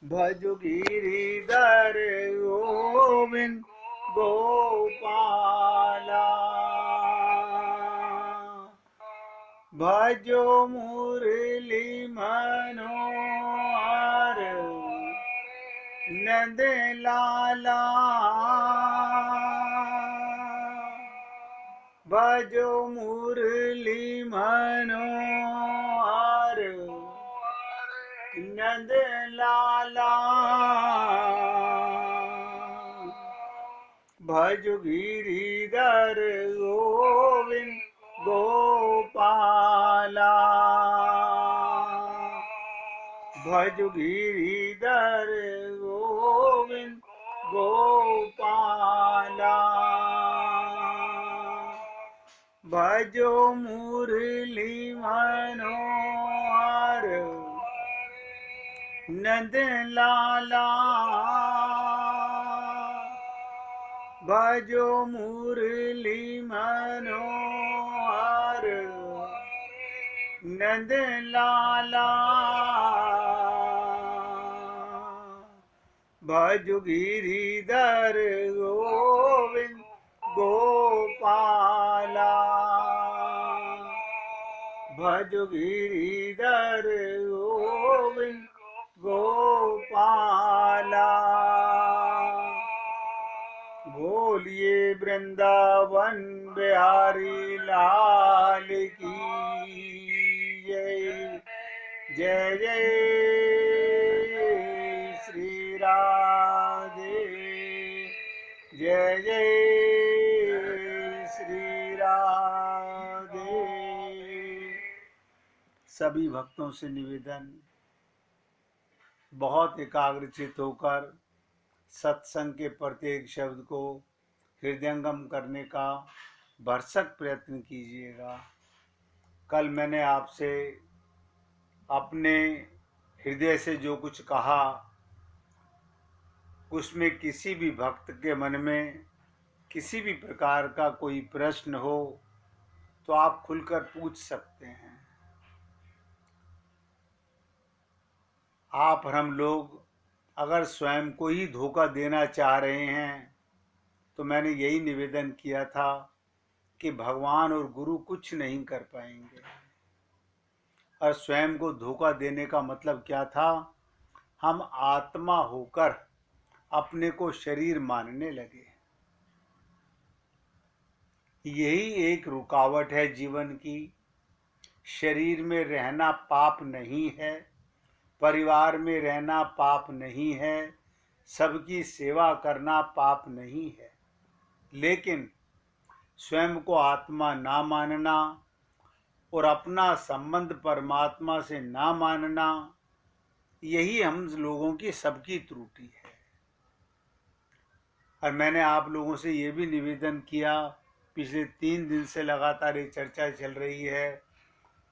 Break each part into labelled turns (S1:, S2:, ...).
S1: भजो गिरिधर गोविंद गोपाला। भजो मुरली मनोहर नंद लाला। भजो मुरली मनोहर नंद लाला। भजो गिरिधर गोविंद गोपाला। भजो गिरिधर गोविंद गोपाला। भजो मुरली मनोहर नंद लाला। भजो मुरली मनोहर नंद लाला। भजो गिरिधर गोविंद गोपाला। भजो गिरिधर गोविंद गोपाला। बोलिए वृंदावन बिहारी लाल की जय। जय जय श्री राधे। जय जय श्री राधे। सभी भक्तों से निवेदन, बहुत एकाग्रचित होकर सत्संग के प्रत्येक शब्द को हृदयंगम करने का भरसक प्रयत्न कीजिएगा। कल मैंने आपसे अपने हृदय से जो कुछ कहा, उसमें किसी भी भक्त के मन में किसी भी प्रकार का कोई प्रश्न हो तो आप खुलकर पूछ सकते हैं। आप और हम लोग अगर स्वयं को ही धोखा देना चाह रहे हैं तो मैंने यही निवेदन किया था कि भगवान और गुरु कुछ नहीं कर पाएंगे। और स्वयं को धोखा देने का मतलब क्या था? हम आत्मा होकर अपने को शरीर मानने लगे। यही एक रुकावट है जीवन की। शरीर में रहना पाप नहीं है, परिवार में रहना पाप नहीं है, सबकी सेवा करना पाप नहीं है, लेकिन स्वयं को आत्मा ना मानना और अपना संबंध परमात्मा से ना मानना, यही हम लोगों की सबकी त्रुटि है। और मैंने आप लोगों से ये भी निवेदन किया, पिछले 3 दिन से लगातार ये चर्चा चल रही है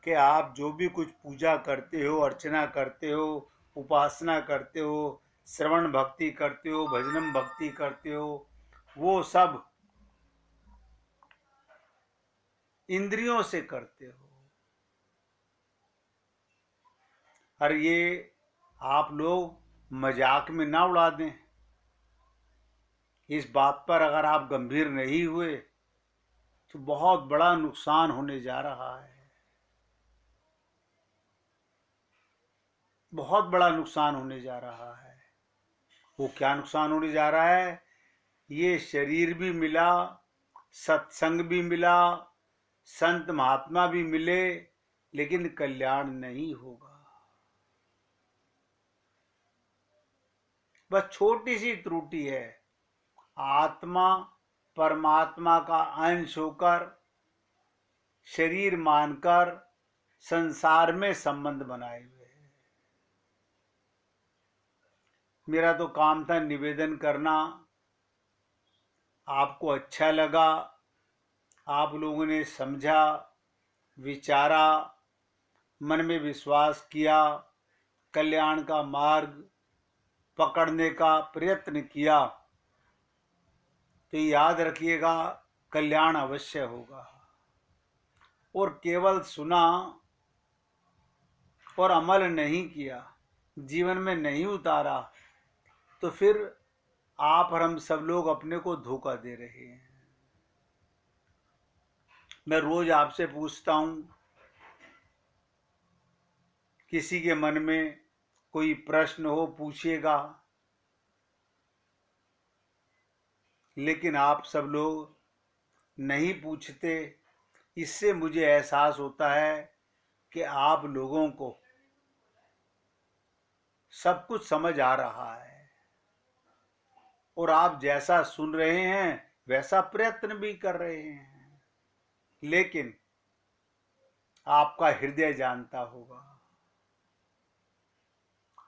S1: कि आप जो भी कुछ पूजा करते हो, अर्चना करते हो, उपासना करते हो, श्रवण भक्ति करते हो, भजनम भक्ति करते हो, वो सब इंद्रियों से करते हो। और ये आप लोग मजाक में ना उड़ा दें। इस बात पर अगर आप गंभीर नहीं हुए तो बहुत बड़ा नुकसान होने जा रहा है। बहुत बड़ा नुकसान होने जा रहा है। वो क्या नुकसान होने जा रहा है? ये शरीर भी मिला, सत्संग भी मिला, संत महात्मा भी मिले, लेकिन कल्याण नहीं होगा। बस छोटी सी त्रुटि है। आत्मा परमात्मा का अंश होकर शरीर मानकर संसार में संबंध बनाए हुए है। मेरा तो काम था निवेदन करना। आपको अच्छा लगा, आप लोगों ने समझा, विचारा, मन में विश्वास किया, कल्याण का मार्ग पकड़ने का प्रयत्न किया, तो याद रखिएगा कल्याण अवश्य होगा। और केवल सुना और अमल नहीं किया जीवन में नहीं उतारा तो फिर आप और हम सब लोग अपने को धोखा दे रहे हैं। मैं रोज आपसे पूछता हूं, किसी के मन में कोई प्रश्न हो पूछिएगा, लेकिन आप सब लोग नहीं पूछते। इससे मुझे एहसास होता है कि आप लोगों को सब कुछ समझ आ रहा है और आप जैसा सुन रहे हैं वैसा प्रयत्न भी कर रहे हैं, लेकिन आपका हृदय जानता होगा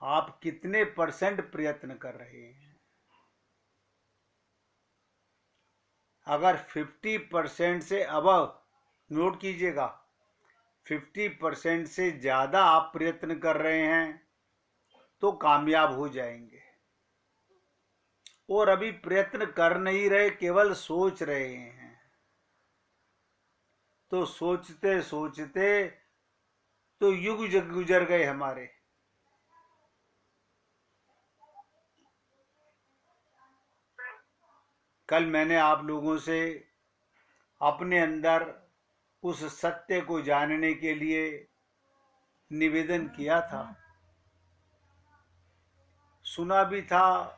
S1: आप कितने % प्रयत्न कर रहे हैं। अगर 50% से अबव, नोट कीजिएगा, 50% से ज्यादा आप प्रयत्न कर रहे हैं तो कामयाब हो जाएंगे। और अभी प्रयत्न कर नहीं रहे, केवल सोच रहे हैं, तो सोचते सोचते तो युग गुजर गए हमारे। कल मैंने आप लोगों से अपने अंदर उस सत्य को जानने के लिए निवेदन किया था, सुना भी था।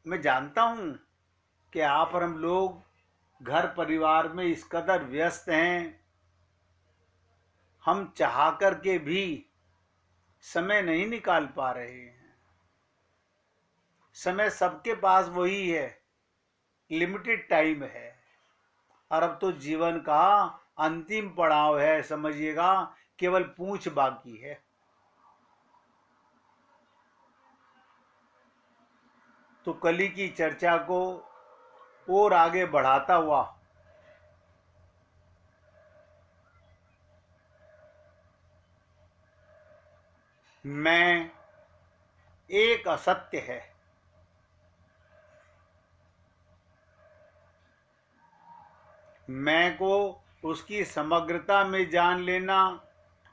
S1: मैं जानता हूं कि आप और हम लोग घर परिवार में इस कदर व्यस्त हैं, हम चाह कर के भी समय नहीं निकाल पा रहे हैं। समय सबके पास वही है, लिमिटेड टाइम है। और अब तो जीवन का अंतिम पड़ाव है, समझिएगा, केवल पूंछ बाकी है। तो कली की चर्चा को और आगे बढ़ाता हुआ मैं एक असत्य है, मैं को उसकी समग्रता में जान लेना,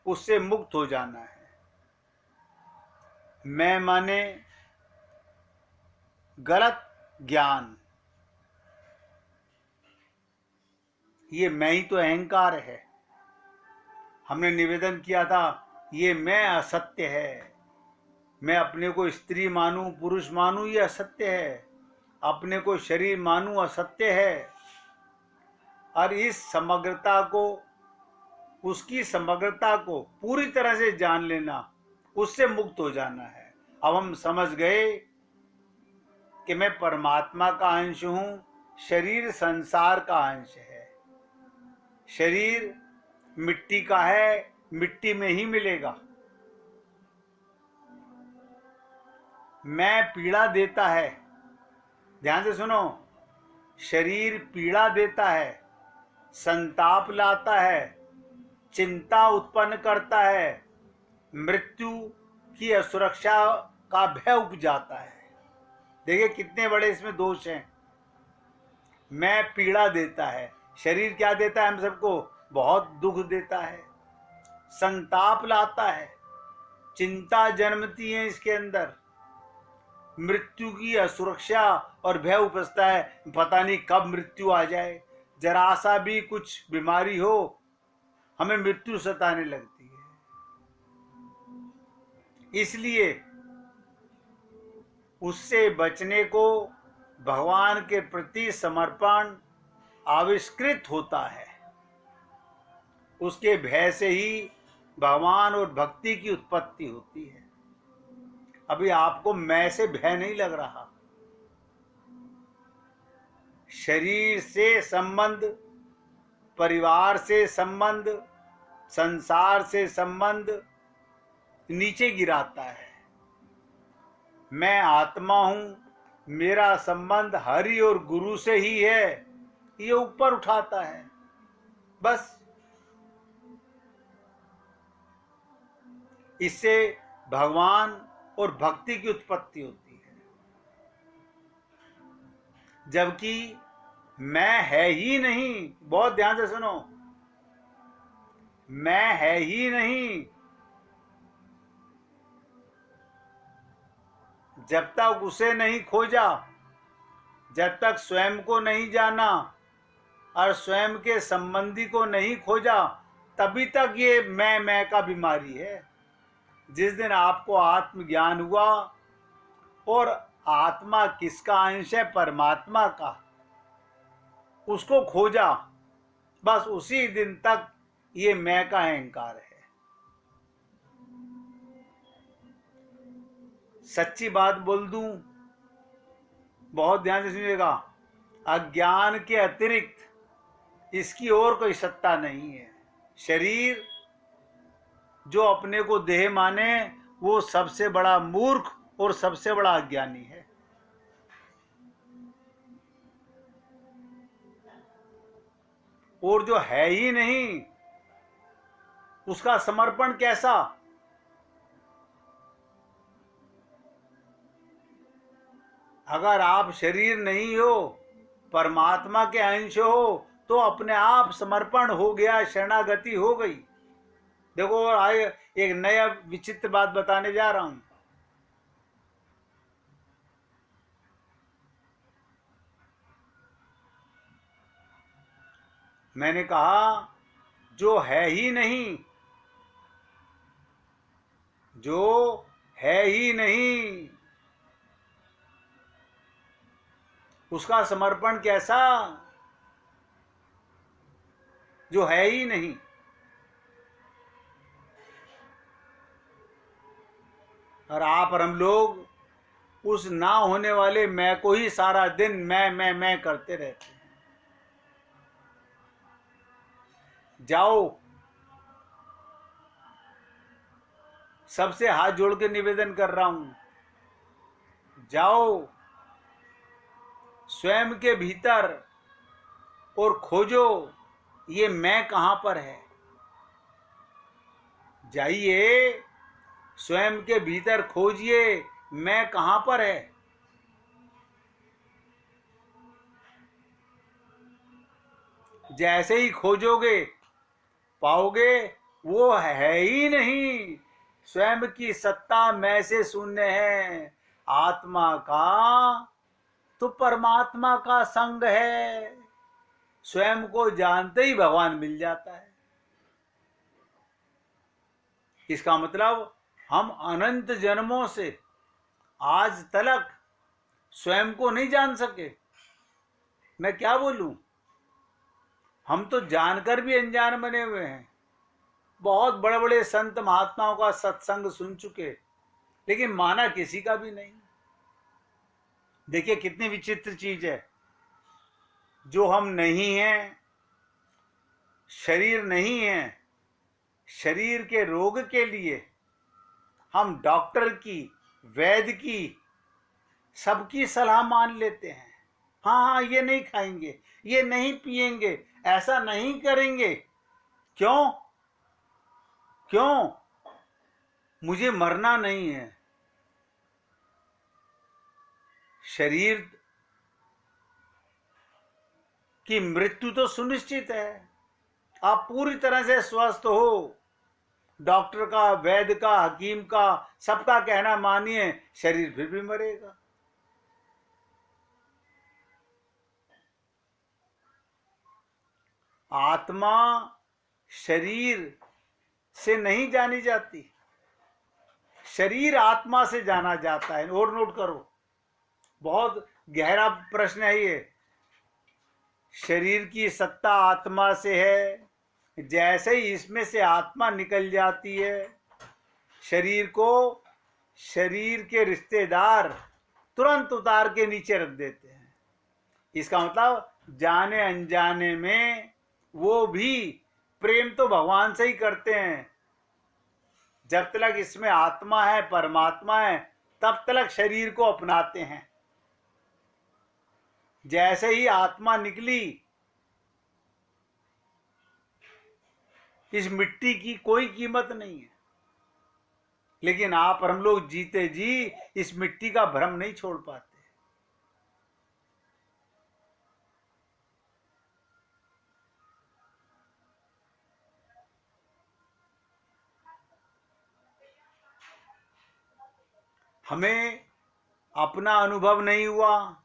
S1: उससे मुक्त हो जाना है। मैं माने गलत ज्ञान, ये मैं ही तो अहंकार है। हमने निवेदन किया था, ये मैं असत्य है। मैं अपने को स्त्री मानूं, पुरुष मानूं, ये असत्य है। अपने को शरीर मानूं, असत्य है। और इस समग्रता को, उसकी समग्रता को पूरी तरह से जान लेना, उससे मुक्त हो जाना है। अब हम समझ गए कि मैं परमात्मा का अंश हूं, शरीर संसार का अंश है। शरीर मिट्टी का है, मिट्टी में ही मिलेगा। मैं पीड़ा देता है, ध्यान से सुनो, शरीर पीड़ा देता है, संताप लाता है, चिंता उत्पन्न करता है, मृत्यु की असुरक्षा का भय उपजाता है। देखिए कितने बड़े इसमें दोष हैं। मैं पीड़ा देता है, शरीर क्या देता है हम सबको? बहुत दुख देता है, संताप लाता है, चिंता जन्मती है इसके अंदर, मृत्यु की असुरक्षा और भय उपजता है, पता नहीं कब मृत्यु आ जाए। जरा सा भी कुछ बीमारी हो, हमें मृत्यु सताने लगती है। इसलिए उससे बचने को भगवान के प्रति समर्पण आविष्कृत होता है। उसके भय से ही भगवान और भक्ति की उत्पत्ति होती है। अभी आपको मैं से भय नहीं लग रहा। शरीर से संबंध, परिवार से संबंध, संसार से संबंध नीचे गिराता है। मैं आत्मा हूं, मेरा संबंध हरि और गुरु से ही है, ये ऊपर उठाता है। बस इससे भगवान और भक्ति की उत्पत्ति होती है। जबकि मैं है ही नहीं, बहुत ध्यान से सुनो, मैं है ही नहीं। जब तक उसे नहीं खोजा, जब तक स्वयं को नहीं जाना और स्वयं के संबंधी को नहीं खोजा, तभी तक ये मैं का बीमारी है। जिस दिन आपको आत्मज्ञान हुआ और आत्मा किसका अंश है? परमात्मा का, उसको खोजा, बस उसी दिन तक ये मैं का अहंकार है। सच्ची बात बोल दूं, बहुत ध्यान से सुनिएगा, अज्ञान के अतिरिक्त इसकी और कोई सत्ता नहीं है। शरीर जो अपने को देह माने, वो सबसे बड़ा मूर्ख और सबसे बड़ा अज्ञानी है। और जो है ही नहीं, उसका समर्पण कैसा? अगर आप शरीर नहीं हो, परमात्मा के अंश हो, तो अपने आप समर्पण हो गया, शरणागति हो गई। देखो, आए एक नया विचित्र बात बताने जा रहा हूं। मैंने कहा जो है ही नहीं, जो है ही नहीं, उसका समर्पण कैसा? जो है ही नहीं। और आप और हम लोग उस ना होने वाले मैं को ही सारा दिन मैं करते रहते हैं। जाओ, सबसे हाथ जोड़ के निवेदन कर रहा हूं, जाओ स्वयं के भीतर और खोजो ये मैं कहां पर है। जाइए, स्वयं के भीतर खोजिए मैं कहां पर है। जैसे ही खोजोगे, पाओगे वो है ही नहीं। स्वयं की सत्ता मैं से शून्य है। आत्मा का तो परमात्मा का संग है। स्वयं को जानते ही भगवान मिल जाता है। इसका मतलब हम अनंत जन्मों से आज तक स्वयं को नहीं जान सके। मैं क्या बोलूं, हम तो जानकर भी अनजान बने हुए हैं। बहुत बड़े बड़े संत महात्माओं का सत्संग सुन चुके, लेकिन माना किसी का भी नहीं। देखिए कितनी विचित्र चीज है। जो हम नहीं हैं, शरीर नहीं है, शरीर के रोग के लिए हम डॉक्टर की, वैद्य की, सबकी सलाह मान लेते हैं। हाँ हाँ, ये नहीं खाएंगे, ये नहीं पिएंगे, ऐसा नहीं करेंगे। क्यों? क्यों? मुझे मरना नहीं है। शरीर की मृत्यु तो सुनिश्चित है। आप पूरी तरह से स्वस्थ हो, डॉक्टर का, वैद्य का, हकीम का, सबका कहना मानिए, शरीर फिर भी मरेगा। आत्मा शरीर से नहीं जानी जाती, शरीर आत्मा से जाना जाता है। और नोट करो, बहुत गहरा प्रश्न है ये। शरीर की सत्ता आत्मा से है। जैसे ही इसमें से आत्मा निकल जाती है, शरीर को शरीर के रिश्तेदार तुरंत उतार के नीचे रख देते हैं। इसका मतलब जाने अनजाने में वो भी प्रेम तो भगवान से ही करते हैं। जब तक इसमें आत्मा है, परमात्मा है, तब तक शरीर को अपनाते हैं। जैसे ही आत्मा निकली, इस मिट्टी की कोई कीमत नहीं है। लेकिन आप और हम लोग जीते जी इस मिट्टी का भ्रम नहीं छोड़ पाते। हमें अपना अनुभव नहीं हुआ,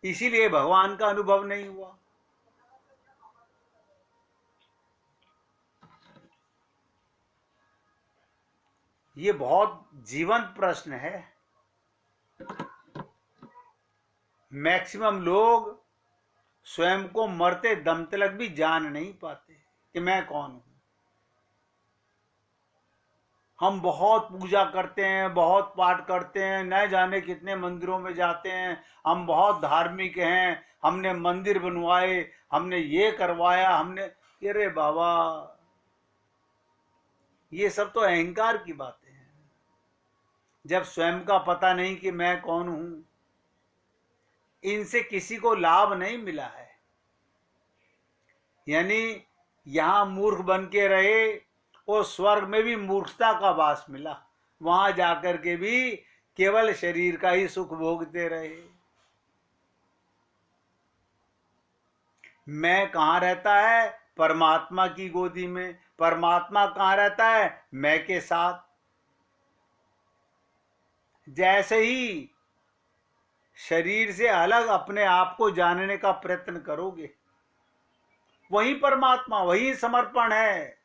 S1: इसीलिए भगवान का अनुभव नहीं हुआ। ये बहुत जीवंत प्रश्न है। मैक्सिमम लोग स्वयं को मरते दम तक भी जान नहीं पाते कि मैं कौन हूं। हम बहुत पूजा करते हैं, बहुत पाठ करते हैं, न जाने कितने मंदिरों में जाते हैं, हम बहुत धार्मिक हैं, हमने मंदिर बनवाए, हमने ये करवाया, हमने, अरे बाबा, ये सब तो अहंकार की बातें हैं। जब स्वयं का पता नहीं कि मैं कौन हूं, इनसे किसी को लाभ नहीं मिला है। यानी यहां मूर्ख बन के रहे और स्वर्ग में भी मूर्खता का वास मिला, वहां जाकर के भी केवल शरीर का ही सुख भोगते रहे। मैं कहाँ रहता है? परमात्मा की गोदी में। परमात्मा कहाँ रहता है? मैं के साथ। जैसे ही शरीर से अलग अपने आप को जानने का प्रयत्न करोगे, वही परमात्मा, वही समर्पण है।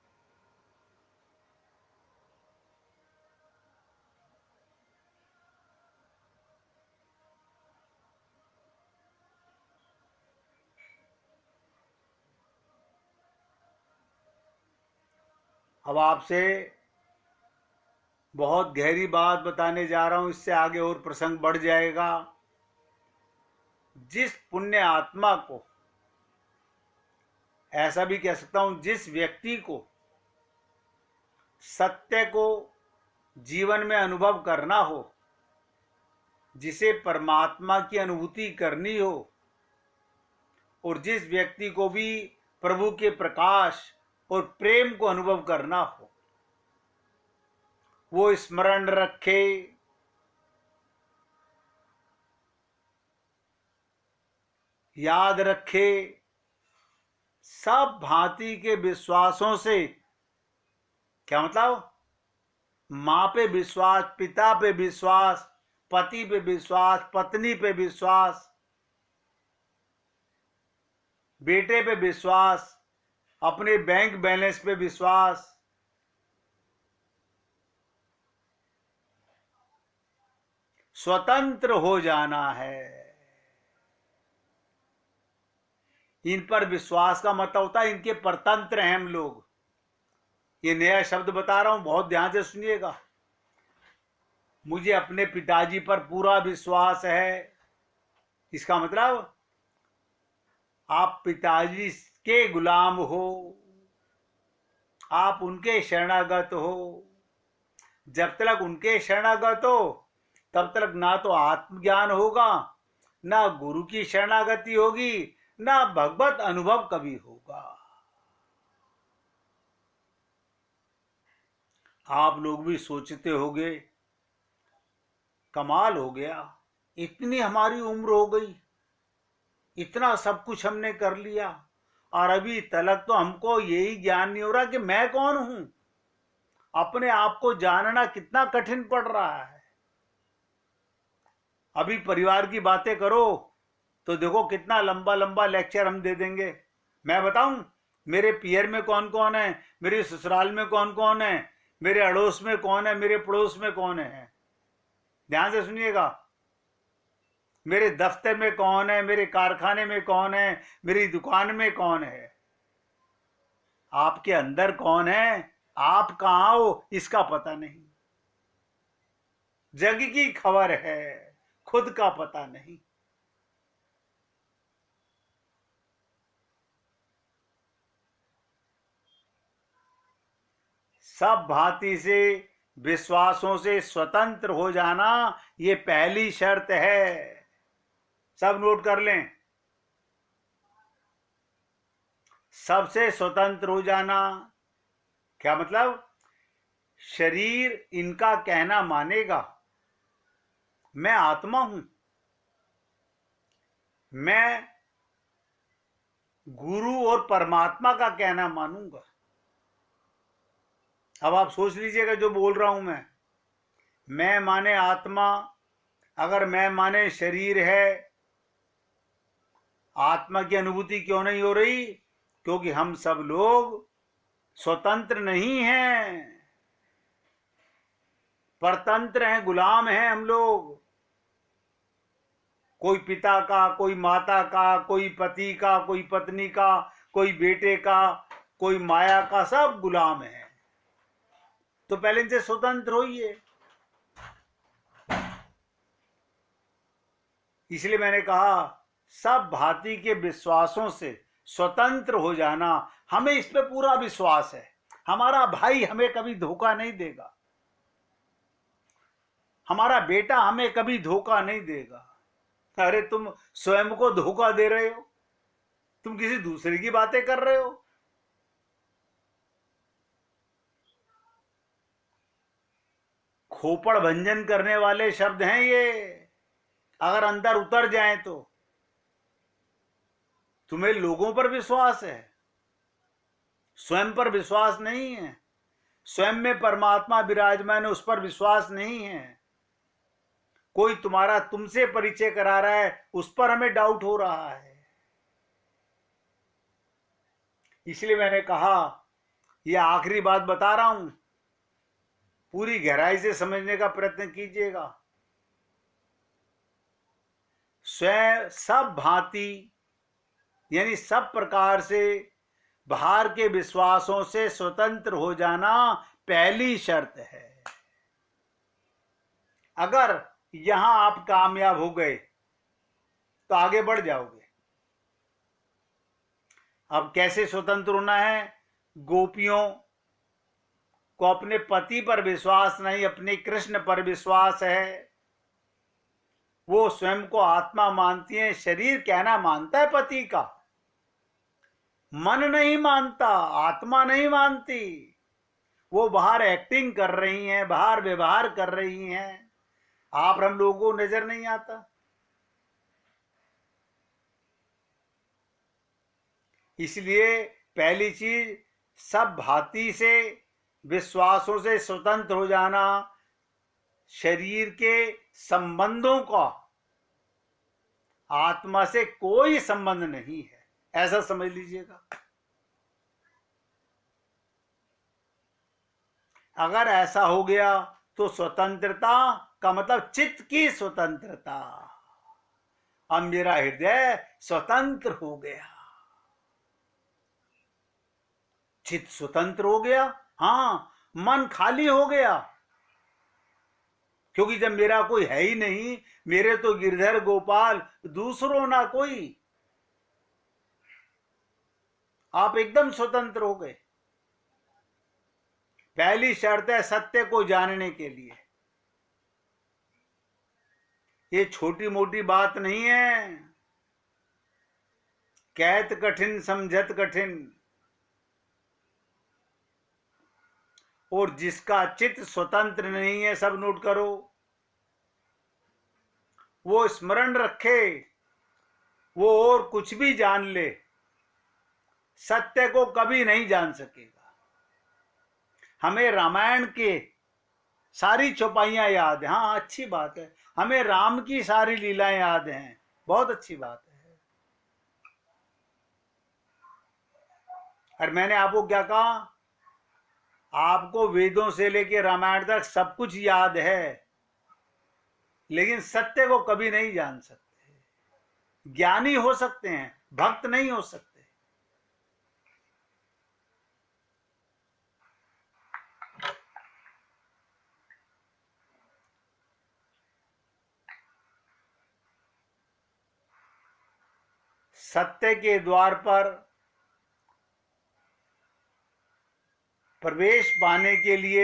S1: अब आपसे बहुत गहरी बात बताने जा रहा हूं, इससे आगे और प्रसंग बढ़ जाएगा। जिस पुण्य आत्मा को, ऐसा भी कह सकता हूं, जिस व्यक्ति को सत्य को जीवन में अनुभव करना हो, जिसे परमात्मा की अनुभूति करनी हो, और जिस व्यक्ति को भी प्रभु के प्रकाश और प्रेम को अनुभव करना हो, वो स्मरण रखे, याद रखे, सब भांति के विश्वासों से, क्या मतलब, मां पे विश्वास, पिता पे विश्वास, पति पे विश्वास, पत्नी पे विश्वास, बेटे पे विश्वास, अपने बैंक बैलेंस पे विश्वास, स्वतंत्र हो जाना है। इन पर विश्वास का मतलब होता है इनके परतंत्र हैं हम लोग। ये नया शब्द बता रहा हूं, बहुत ध्यान से सुनिएगा। मुझे अपने पिताजी पर पूरा विश्वास है, इसका मतलब आप पिताजी के गुलाम हो, आप उनके शरणागत हो। जब तक उनके शरणागत हो, तब तक ना तो आत्मज्ञान होगा, ना गुरु की शरणागति होगी, ना भगवत अनुभव कभी होगा। आप लोग भी सोचते होंगे, कमाल हो गया, इतनी हमारी उम्र हो गई, इतना सब कुछ हमने कर लिया, और अभी तलक तो हमको यही ज्ञान नहीं हो रहा कि मैं कौन हूं। अपने आप को जानना कितना कठिन पड़ रहा है। अभी परिवार की बातें करो तो देखो कितना लंबा लंबा लेक्चर हम दे देंगे। मैं बताऊं, मेरे पियर में कौन कौन है, मेरे ससुराल में कौन कौन है, मेरे अड़ोस में कौन है, मेरे पड़ोस में कौन है। ध्यान से सुनिएगा। मेरे दफ्तर में कौन है, मेरे कारखाने में कौन है, मेरी दुकान में कौन है। आपके अंदर कौन है, आप कहां हो, इसका पता नहीं। जग की खबर है, खुद का पता नहीं। सब भांति से विश्वासों से स्वतंत्र हो जाना, ये पहली शर्त है। सब नोट कर लें। सबसे स्वतंत्र हो जाना क्या मतलब? शरीर इनका कहना मानेगा, मैं आत्मा हूं, मैं गुरु और परमात्मा का कहना मानूंगा। अब आप सोच लीजिएगा जो बोल रहा हूं मैं माने आत्मा, अगर मैं माने शरीर है, आत्मा की अनुभूति क्यों नहीं हो रही? क्योंकि हम सब लोग स्वतंत्र नहीं हैं, परतंत्र हैं, गुलाम हैं हम लोग। कोई पिता का, कोई माता का, कोई पति का, कोई पत्नी का, कोई बेटे का, कोई माया का, सब गुलाम है। तो पहले इनसे स्वतंत्र होइए। इसलिए मैंने कहा सब भांति के विश्वासों से स्वतंत्र हो जाना। हमें इस पे पूरा विश्वास है, हमारा भाई हमें कभी धोखा नहीं देगा, हमारा बेटा हमें कभी धोखा नहीं देगा। अरे तुम स्वयं को धोखा दे रहे हो, तुम किसी दूसरे की बातें कर रहे हो। खोपड़ भंजन करने वाले शब्द हैं ये, अगर अंदर उतर जाएं तो। तुम्हें लोगों पर विश्वास है, स्वयं पर विश्वास नहीं है। स्वयं में परमात्मा विराजमान है, उस पर विश्वास नहीं है। कोई तुम्हारा तुमसे परिचय करा रहा है, उस पर हमें डाउट हो रहा है। इसलिए मैंने कहा यह आखिरी बात बता रहा हूं, पूरी गहराई से समझने का प्रयत्न कीजिएगा। स्वयं सब भांति यानी सब प्रकार से बाहर के विश्वासों से स्वतंत्र हो जाना पहली शर्त है। अगर यहां आप कामयाब हो गए तो आगे बढ़ जाओगे। अब कैसे स्वतंत्र होना है? गोपियों को अपने पति पर विश्वास नहीं, अपने कृष्ण पर विश्वास है। वो स्वयं को आत्मा मानती हैं, शरीर कहना मानता है पति का, मन नहीं मानता, आत्मा नहीं मानती। वो बाहर एक्टिंग कर रही हैं, बाहर व्यवहार कर रही हैं, आप हम लोगों को नजर नहीं आता। इसलिए पहली चीज सब भांति से विश्वासों से स्वतंत्र हो जाना, शरीर के संबंधों का आत्मा से कोई संबंध नहीं है, ऐसा समझ लीजिएगा। अगर ऐसा हो गया तो स्वतंत्रता का मतलब चित्त की स्वतंत्रता। अब मेरा हृदय स्वतंत्र हो गया, चित्त स्वतंत्र हो गया, हाँ, मन खाली हो गया। क्योंकि जब मेरा कोई है ही नहीं, मेरे तो गिरधर गोपाल, दूसरों ना कोई, आप एकदम स्वतंत्र हो गए। पहली शर्त है सत्य को जानने के लिए। ये छोटी मोटी बात नहीं है, कहत कठिन समझत कठिन। और जिसका चित्त स्वतंत्र नहीं है, सब नोट करो, वो स्मरण रखे, वो और कुछ भी जान ले, सत्य को कभी नहीं जान सकेगा। हमें रामायण के सारी चौपाइयां याद है, हाँ अच्छी बात है। हमें राम की सारी लीलाएं याद हैं, बहुत अच्छी बात है। और मैंने आपको क्या कहा? आपको वेदों से लेकर रामायण तक सब कुछ याद है, लेकिन सत्य को कभी नहीं जान सकते। ज्ञानी हो सकते हैं, भक्त नहीं हो सकते। सत्य के द्वार पर प्रवेश पाने के लिए,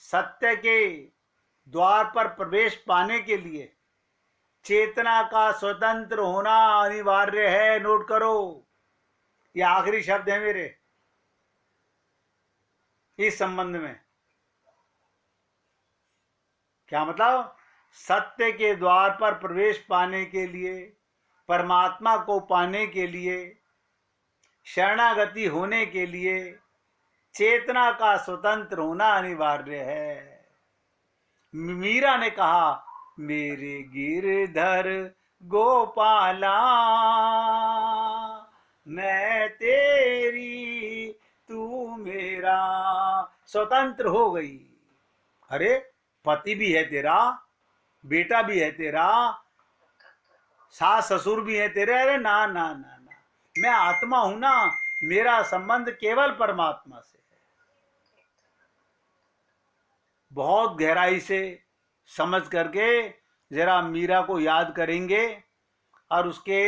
S1: सत्य के द्वार पर प्रवेश पाने के लिए चेतना का स्वतंत्र होना अनिवार्य है। नोट करो, ये आखिरी शब्द है मेरे इस संबंध में। क्या मतलब? सत्य के द्वार पर प्रवेश पाने के लिए, परमात्मा को पाने के लिए, शरणागति होने के लिए चेतना का स्वतंत्र होना अनिवार्य है। मीरा ने कहा, मेरे गिरधर गोपाला, मैं तेरी तू मेरा। स्वतंत्र हो गई। अरे पति भी है तेरा, बेटा भी है तेरा, सास ससुर भी है तेरे। अरे ना ना ना ना, मैं आत्मा हूं ना, मेरा संबंध केवल परमात्मा से है। बहुत गहराई से समझ करके जरा मीरा को याद करेंगे और उसके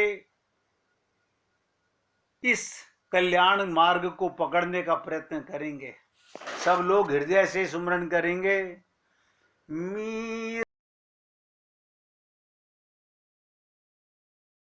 S1: इस कल्याण मार्ग को पकड़ने का प्रयत्न करेंगे। सब लोग हृदय से सुमरन करेंगे। मीरा